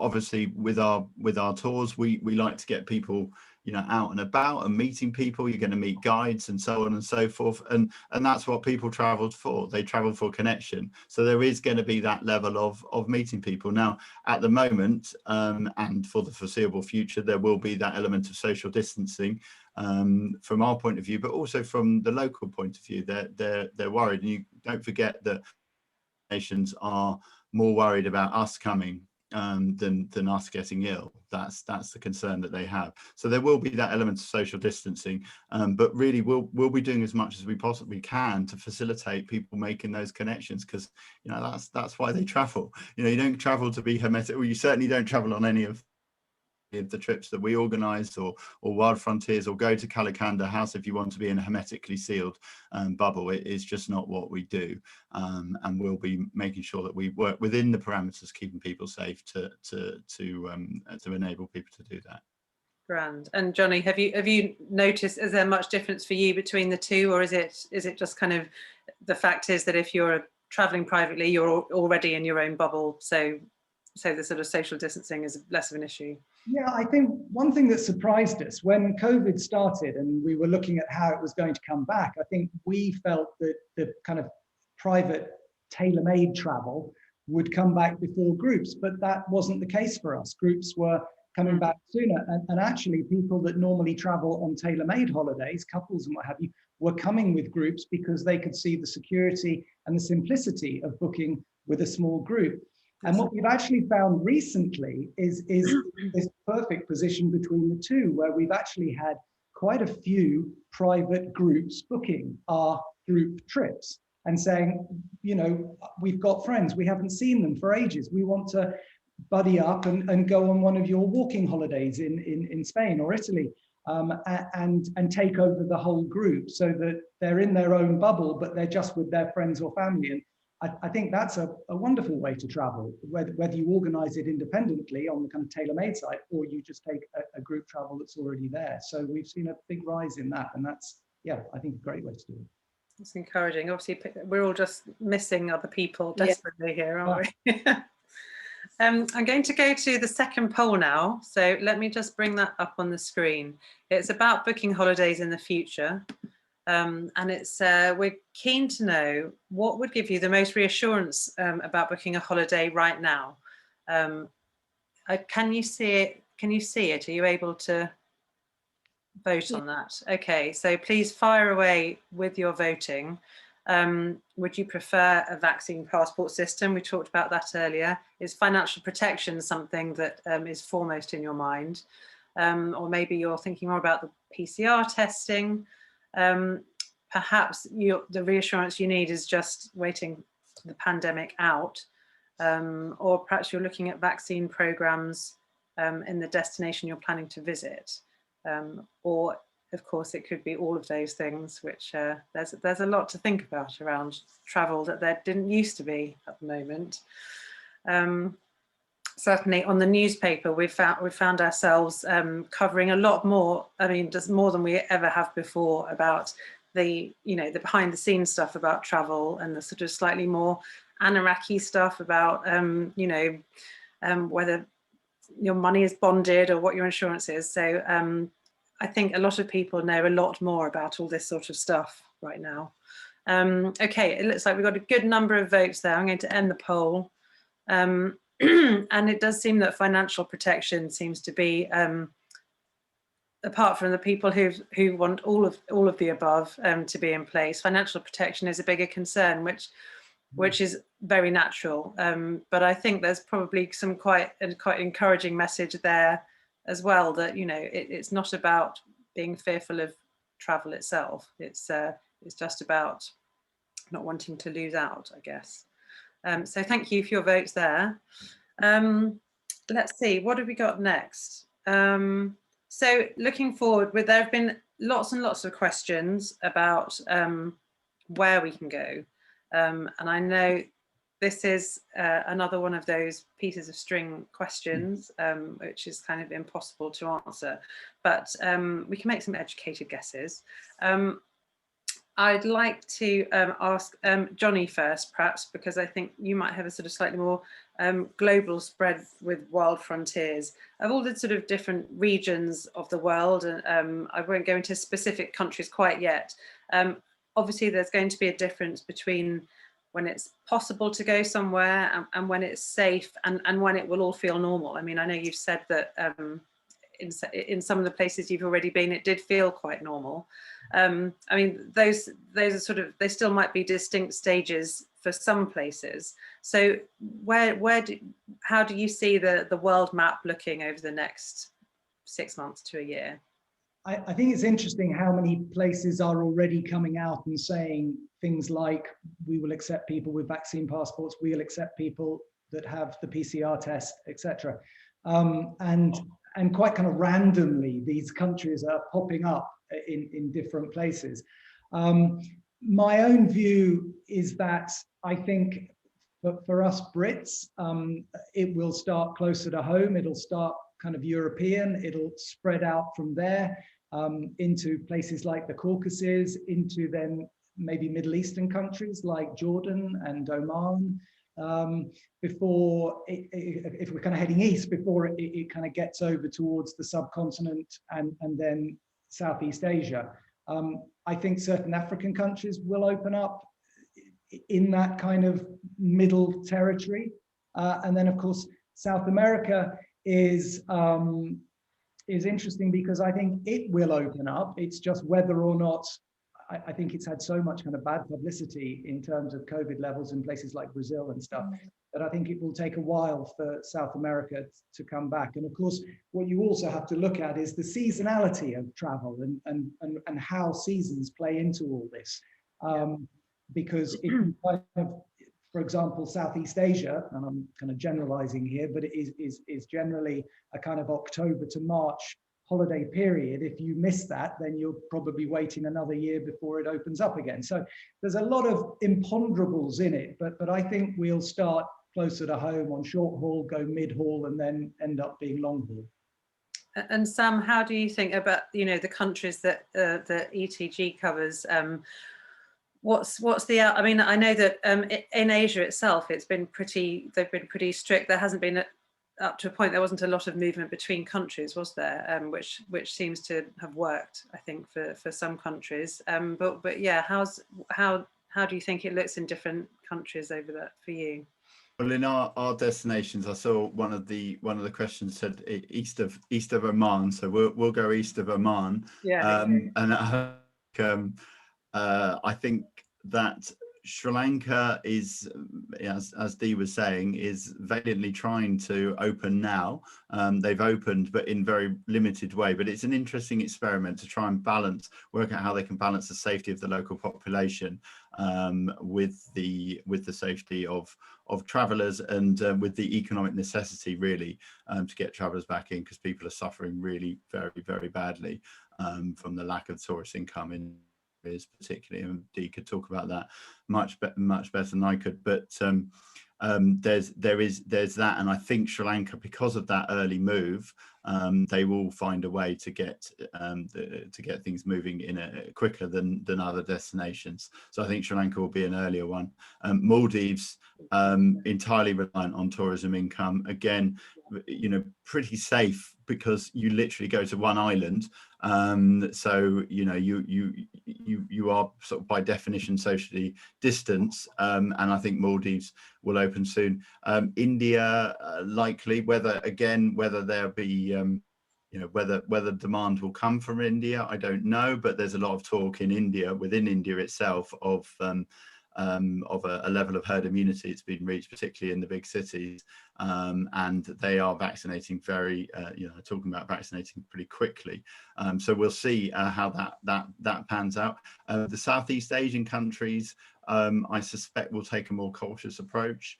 tours, we like to get people, you know, out and about and meeting people. You're going to meet guides and so on and so forth, and that's what people traveled for. They travel for connection. So there is going to be that level of meeting people. Now, at the moment, and for the foreseeable future, there will be that element of social distancing from our point of view, but also from the local point of view. They're worried, and you don't forget that nations are more worried about us coming than us getting ill. That's the concern that they have. So there will be that element of social distancing, but really we'll be doing as much as we possibly can to facilitate people making those connections, because that's why they travel. You don't travel to be hermetic, or you certainly don't travel on any of the trips that we organise, or Wild Frontiers, or go to Kalukanda House if you want to be in a hermetically sealed bubble. It is just not what we do, and we'll be making sure that we work within the parameters, keeping people safe to enable people to do that. Grand. And Johnny, have you noticed, is there much difference for you between the two, or is it just kind of, the fact is that if you're traveling privately, you're already in your own bubble, so the sort of social distancing is less of an issue? Yeah, I think one thing that surprised us when COVID started and we were looking at how it was going to come back, I think we felt that the kind of private tailor-made travel would come back before groups, but that wasn't the case for us. Groups were coming back sooner, and actually people that normally travel on tailor-made holidays, couples and what have you, were coming with groups because they could see the security and the simplicity of booking with a small group. And what we've actually found recently is this perfect position between the two, where we've actually had quite a few private groups booking our group trips and saying, we've got friends, we haven't seen them for ages, we want to buddy up and go on one of your walking holidays in Spain or Italy, and take over the whole group, so that they're in their own bubble, but they're just with their friends or family. And I think that's a wonderful way to travel, whether you organize it independently on the kind of tailor-made side, or you just take a group travel that's already there. So we've seen a big rise in that, and that's, I think, a great way to do it. It's encouraging. Obviously, we're all just missing other people desperately here, aren't we? I'm going to go to the second poll now. So let me just bring that up on the screen. It's about booking holidays in the future. And it's we're keen to know what would give you the most reassurance about booking a holiday right now. Can you see it? Can you see it? Are you able to vote on that? Okay, so please fire away with your voting. Would you prefer a vaccine passport system? We talked about that earlier. Is financial protection something that is foremost in your mind? Or maybe you're thinking more about the PCR testing. Perhaps the reassurance you need is just waiting the pandemic out, or perhaps you're looking at vaccine programs in the destination you're planning to visit, or of course it could be all of those things, which there's a lot to think about around travel that there didn't used to be at the moment. Certainly on the newspaper, we've found ourselves covering a lot more, I mean, just more than we ever have before, about the behind the scenes stuff about travel, and the sort of slightly more anarchy stuff about, whether your money is bonded or what your insurance is. So I think a lot of people know a lot more about all this sort of stuff right now. Okay, it looks like we've got a good number of votes there. I'm going to end the poll. And it does seem that financial protection seems to be, apart from the people who want all of the above to be in place, financial protection is a bigger concern, which is very natural. But I think there's probably some quite encouraging message there as well, that it's not about being fearful of travel itself. It's just about not wanting to lose out, I guess. So thank you for your votes there. Let's see, what have we got next? So looking forward, there have been lots and lots of questions about where we can go. And I know this is another one of those pieces of string questions, which is kind of impossible to answer, but we can make some educated guesses. I'd like to ask Johnny first, perhaps, because I think you might have a sort of slightly more global spread with Wild Frontiers of all the sort of different regions of the world. And I won't go into specific countries quite yet. Obviously, there's going to be a difference between when it's possible to go somewhere and when it's safe, and when it will all feel normal. I mean, I know you've said that in some of the places you've already been, it did feel quite normal. I mean, those are sort of, they still might be distinct stages for some places. So how do you see the world map looking over the next 6 months to a year? I think it's interesting how many places are already coming out and saying things like, we will accept people with vaccine passports, we'll accept people that have the PCR test, etc. And quite kind of randomly, these countries are popping up in different places. My own view is that I think for us Brits, it will start closer to home. It'll start kind of European, it'll spread out from there into places like the Caucasus, into then maybe Middle Eastern countries like Jordan and Oman, before, if we're kind of heading east, before it kind of gets over towards the subcontinent and then Southeast Asia. I think certain African countries will open up in that kind of middle territory. And then of course, South America is interesting because I think it will open up. It's just whether or not, I think it's had so much kind of bad publicity in terms of COVID levels in places like Brazil and stuff, that I think it will take a while for South America to come back. And of course, what you also have to look at is the seasonality of travel and how seasons play into all this. Because if you kind of, for example, Southeast Asia, and I'm kind of generalizing here, but it is generally a kind of October to March holiday period. If you miss that, then you're probably waiting another year before it opens up again. So there's a lot of imponderables in it, but I think we'll start closer to home on short haul, go mid haul, and then end up being long haul. And Sam, how do you think about, you know, the countries that the ETG covers? What's the, I mean, I know that in Asia itself, they've been pretty strict. There hasn't been up to a point, there wasn't a lot of movement between countries, was there? Which seems to have worked, I think, for some countries. But yeah, how do you think it looks in different countries over that for you? Well, in our destinations, I saw one of the questions said east of Oman, so we'll go east of Oman. Yeah. And I think that Sri Lanka is, as Dee was saying, is valiantly trying to open now. They've opened, but in very limited way. But it's an interesting experiment to try and work out how they can balance the safety of the local population with the safety of travellers and with the economic necessity, really, to get travellers back in, because people are suffering really very, very badly from the lack of tourist income in areas, particularly, and Dee could talk about that much better than I could. But there's that, and I think Sri Lanka, because of that early move, they will find a way to get things moving in quicker than other destinations. So I think Sri Lanka will be an earlier one. Maldives, entirely reliant on tourism income. Again, you know, pretty safe because you literally go to one island. So you know, you are sort of by definition socially distanced, and I think Maldives will open soon. India, likely, whether there'll be you know, whether demand will come from India, I don't know, but there's a lot of talk in India, within India itself, of a level of herd immunity it's been reached, particularly in the big cities, and they are vaccinating talking about vaccinating pretty quickly. So we'll see how that pans out. The Southeast Asian countries, I suspect, will take a more cautious approach.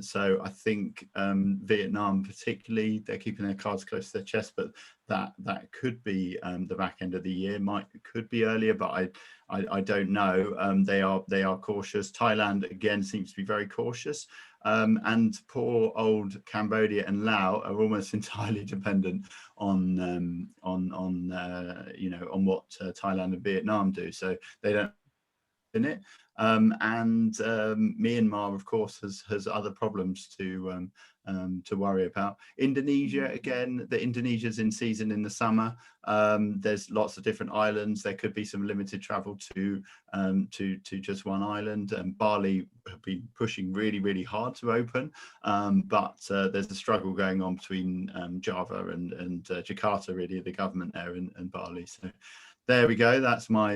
So I think Vietnam particularly, they're keeping their cards close to their chest, but that could be the back end of the year, could be earlier, but I don't know. They are cautious. Thailand again seems to be very cautious, and poor old Cambodia and Laos are almost entirely dependent on what Thailand and Vietnam do. So they don't in it, and Myanmar, of course, has other problems to worry about. Indonesia, again, Indonesia's in season in the summer. There's lots of different islands. There could be some limited travel to just one island. Bali have been pushing really, really hard to open, but there's a struggle going on between Java and Jakarta, really, the government there, and Bali. So there we go. That's my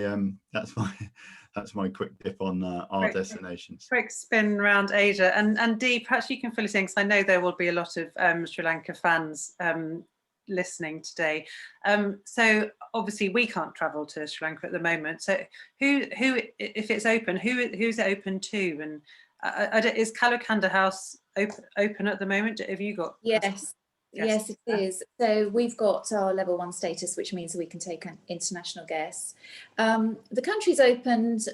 that's my quick dip on our destinations. Quick spin around Asia, and Dee, perhaps you can fill us in, because I know there will be a lot of Sri Lanka fans listening today. So obviously we can't travel to Sri Lanka at the moment. So who if it's open, who's it open to? And is Kalukanda House open at the moment? Have you got? Yes. Yes, it is. So we've got our level 1 status, which means we can take international guests. The country's opened,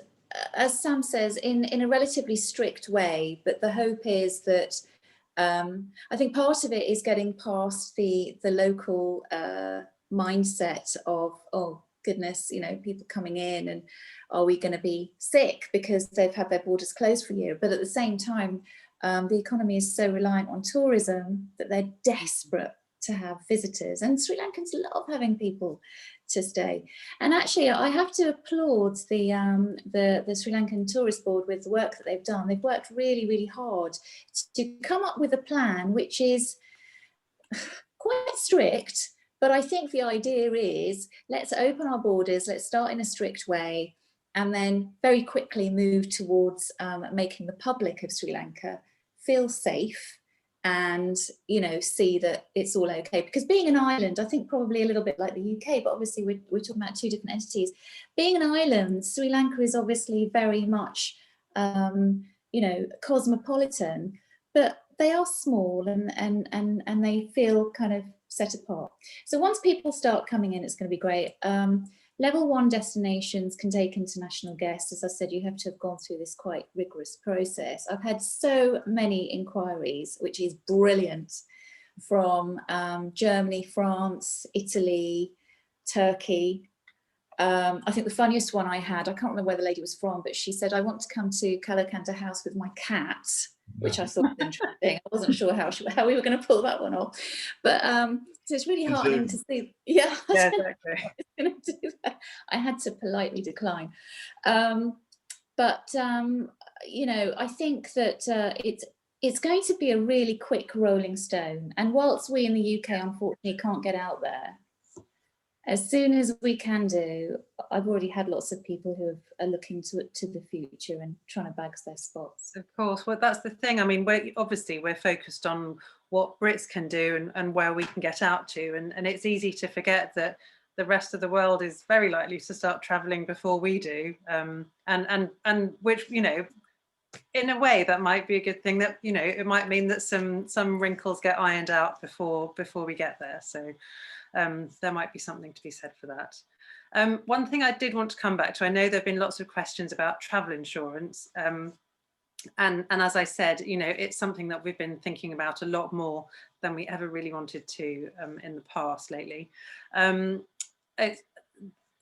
as Sam says, in a relatively strict way, but the hope is that I think part of it is getting past the local mindset of, oh goodness, you know, people coming in and are we going to be sick because they've had their borders closed for a year? But at the same time, the economy is so reliant on tourism that they're desperate to have visitors, and Sri Lankans love having people to stay. And actually, I have to applaud the Sri Lankan Tourist Board with the work that they've done. They've worked really, really hard to come up with a plan which is quite strict, but I think the idea is, let's open our borders, let's start in a strict way, and then very quickly move towards making the public of Sri Lanka feel safe and, you know, see that it's all okay. Because being an island, I think probably a little bit like the UK, but obviously we're talking about two different entities. Being an island, Sri Lanka is obviously very much, you know, cosmopolitan, but they are small and they feel kind of set apart. So once people start coming in, it's going to be great. Level 1 destinations can take international guests. As I said, you have to have gone through this quite rigorous process. I've had so many inquiries, which is brilliant, from Germany, France, Italy, Turkey. I think the funniest one I had, I can't remember where the lady was from, but she said, I want to come to Kalukanda House with my cat, which I thought was interesting. I wasn't sure how we were going to pull that one off. But so it's really heartening to see. Yeah, exactly. I was going to do that. I had to politely decline. But you know, I think that it's going to be a really quick rolling stone. And whilst we in the UK unfortunately can't get out there, as soon as we can do, I've already had lots of people who are looking to the future and trying to bag their spots. Of course, well, that's the thing. I mean, we're focused on what Brits can do and where we can get out to, and it's easy to forget that the rest of the world is very likely to start travelling before we do, and which, you know, in a way that might be a good thing. That, you know, it might mean that some wrinkles get ironed out before we get there. So there might be something to be said for that. One thing I did want to come back to, I know there have been lots of questions about travel insurance, and as I said, you know, it's something that we've been thinking about a lot more than we ever really wanted to in the past lately.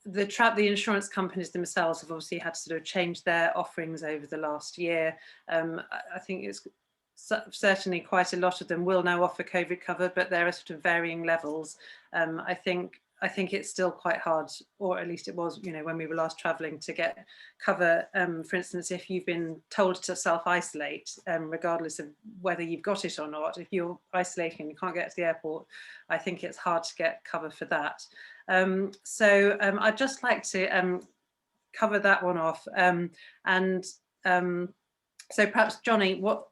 The insurance companies themselves have obviously had to sort of change their offerings over the last year. I think it's certainly quite a lot of them will now offer COVID cover, but there are sort of varying levels. I think it's still quite hard, or at least it was, you know, when we were last traveling, to get cover. For instance, if you've been told to self-isolate, regardless of whether you've got it or not, if you're isolating and you can't get to the airport, I think it's hard to get cover for that. So I'd just like to cover that one off. So perhaps, Johnny, what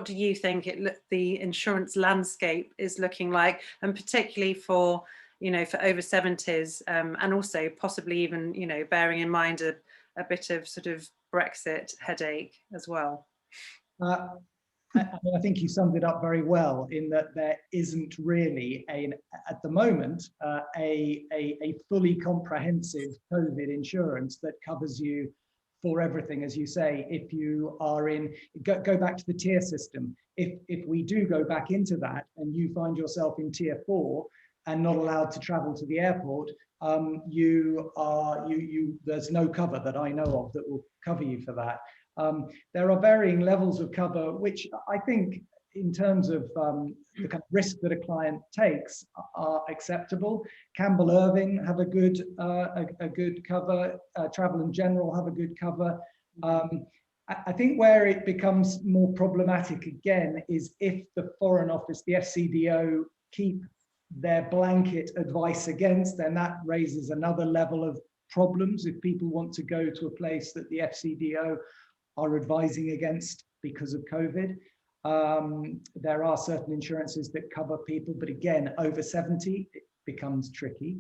do you think the insurance landscape is looking like, and particularly for, you know, for over 70s, and also possibly even, you know, bearing in mind a bit of sort of Brexit headache as well? I think you summed it up very well, in that there isn't really at the moment a fully comprehensive COVID insurance that covers you for everything. As you say, if you are go back to the tier system. If we do go back into that and you find yourself in tier 4 and not allowed to travel to the airport, there's no cover that I know of that will cover you for that. There are varying levels of cover, which I think, in terms of the kind of risk that a client takes, are acceptable. Campbell Irving have a good cover. Travel and General have a good cover. I think where it becomes more problematic again is if the Foreign Office, the FCDO, keep their blanket advice against, then that raises another level of problems if people want to go to a place that the FCDO are advising against because of COVID. There are certain insurances that cover people, but again, over 70, it becomes tricky.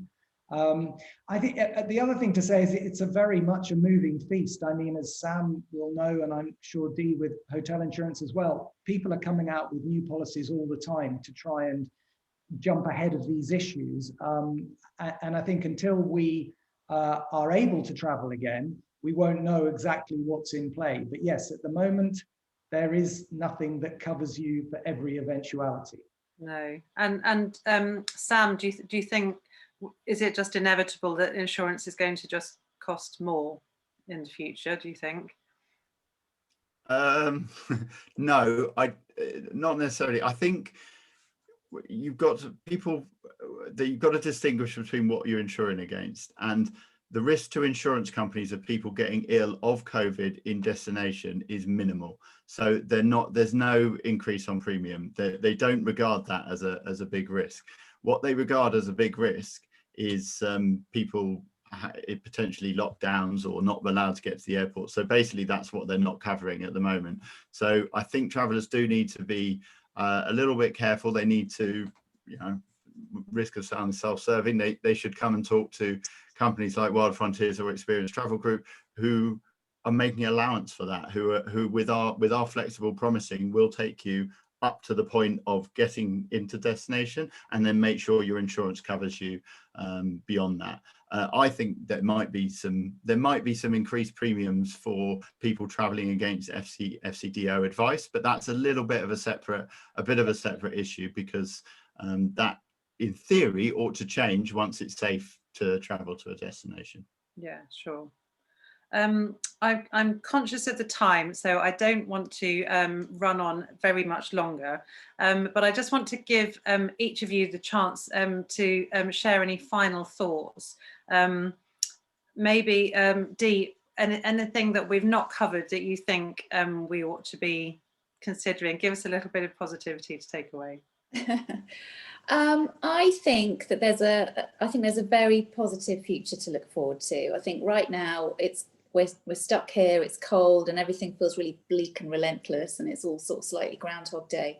I think the other thing to say is it's a very much a moving feast. I mean, as Sam will know, and I'm sure Dee with hotel insurance as well, people are coming out with new policies all the time to try and jump ahead of these issues. And I think until we are able to travel again, we won't know exactly what's in play. But yes, at the moment, there is nothing that covers you for every eventuality. No. And Sam, do you think, is it just inevitable that insurance is going to just cost more in the future, do you think? No, not necessarily. I think you've got to distinguish between what you're insuring against, and the risk to insurance companies of people getting ill of COVID in destination is minimal. So there's no increase on premium. They don't regard that as a big risk. What they regard as a big risk is people potentially lockdowns or not allowed to get to the airport. So basically that's what they're not covering at the moment. So I think travellers do need to be a little bit careful. They need to, risk of sounding self-serving, they should come and talk to companies like Wild Frontiers or Experience Travel Group, who are making allowance for that, who with our flexible promising will take you up to the point of getting into destination, and then make sure your insurance covers you beyond that. I think there might be some increased premiums for people traveling against FCDO advice, but that's a little bit of a separate issue, because that in theory ought to change once it's safe to travel to a destination. Yeah, sure. I'm conscious of the time, so I don't want to run on very much longer, but I just want to give each of you the chance to share any final thoughts. Maybe Dee, anything that we've not covered that you think we ought to be considering? Give us a little bit of positivity to take away. I think that there's a very positive future to look forward to. I think right now we're stuck here, it's cold and everything feels really bleak and relentless, and it's all sort of slightly Groundhog Day.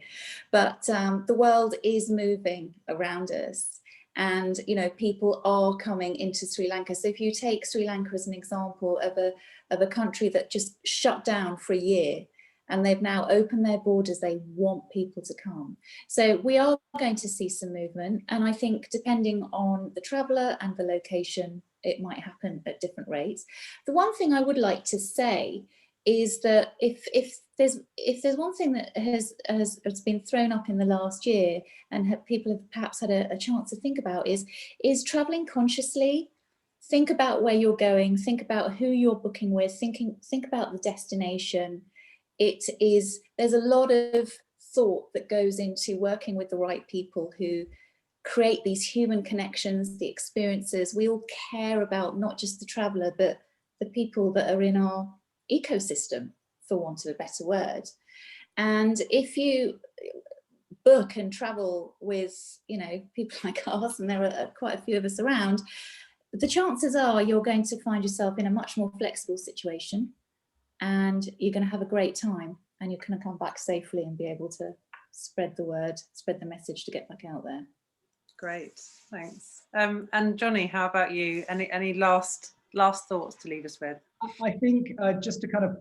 But the world is moving around us, and people are coming into Sri Lanka. So if you take Sri Lanka as an example of a country that just shut down for a year, and they've now opened their borders, they want people to come. So we are going to see some movement, and I think depending on the traveller and the location, it might happen at different rates. The one thing I would like to say is that if there's one thing that has been thrown up in the last year, and people have perhaps had a chance to think about, is travelling consciously. Think about where you're going, think about who you're booking with, think about the destination. There's a lot of thought that goes into working with the right people who create these human connections, the experiences. We all care about not just the traveller, but the people that are in our ecosystem, for want of a better word. And if you book and travel with, people like us, and there are quite a few of us around, the chances are you're going to find yourself in a much more flexible situation, and you're going to have a great time, and you're going to come back safely and be able to spread the word, spread the message to get back out there. Great, thanks. And Johnny, how about you? Any last thoughts to leave us with? I think just to kind of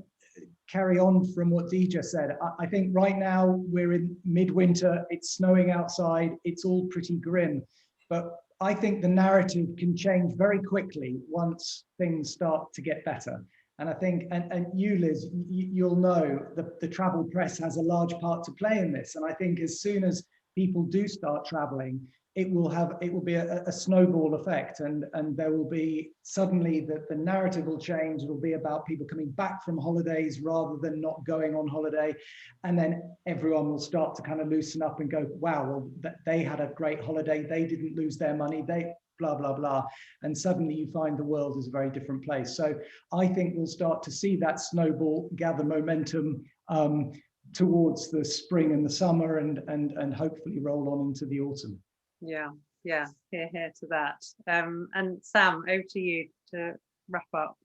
carry on from what Dee just said, I think right now we're in midwinter, it's snowing outside, it's all pretty grim, but I think the narrative can change very quickly once things start to get better. And I think, and you, Liz, you'll know the travel press has a large part to play in this. And I think as soon as people do start traveling, it will be a snowball effect, and there will be suddenly the narrative will change. It'll be about people coming back from holidays rather than not going on holiday, and then everyone will start to kind of loosen up and go, wow, well, they had a great holiday, they didn't lose their money, they blah blah blah, and suddenly you find the world is a very different place. So I think we'll start to see that snowball gather momentum towards the spring and the summer, and hopefully roll on into the autumn. Yeah, here to that. And Sam, over to you to wrap up.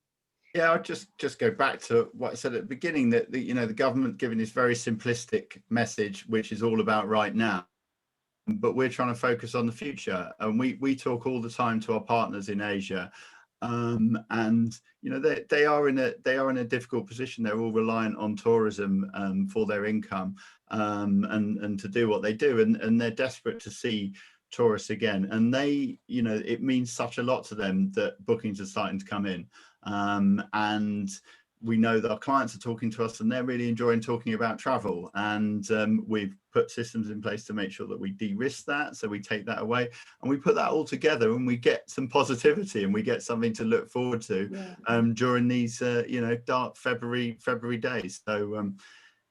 Yeah, I'll just go back to what I said at the beginning, that the government giving this very simplistic message, which is all about right now, but we're trying to focus on the future. And we talk all the time to our partners in Asia, and they are in a difficult position. They're all reliant on tourism for their income, and to do what they do, and they're desperate to see tourists again. And it means such a lot to them that bookings are starting to come in. And we know that our clients are talking to us and they're really enjoying talking about travel. And we've put systems in place to make sure that we de-risk that. So we take that away and we put that all together, and we get some positivity, and we get something to look forward to during these dark February days. So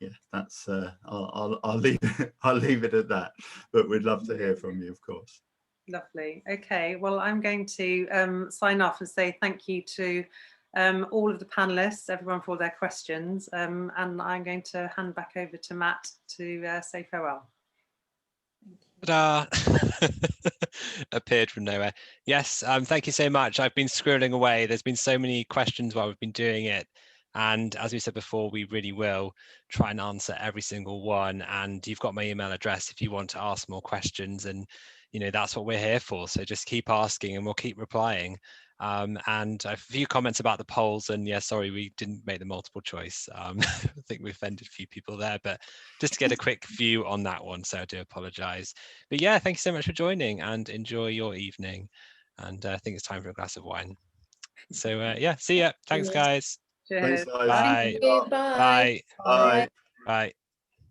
yeah, that's I'll leave it at that. But we'd love to hear from you, of course. Lovely. Okay, well, I'm going to sign off and say thank you to all of the panelists, everyone, for all their questions, and I'm going to hand back over to Matt to say farewell. Ta-da! Appeared from nowhere. Yes, thank you so much. I've been scribbling away. There's been so many questions while we've been doing it, and as we said before, we really will try and answer every single one. And you've got my email address if you want to ask more questions, and that's what we're here for. So just keep asking and we'll keep replying. And a few comments about the polls, and yeah, sorry, we didn't make the multiple choice. I think we offended a few people there, but just to get a quick view on that one, so I do apologize. But yeah, thank you so much for joining, and enjoy your evening. And I think it's time for a glass of wine. So yeah, see ya. Thanks, guys. Cheers. Thanks, guys. Bye. Thank you. Bye. Bye. Bye. Bye.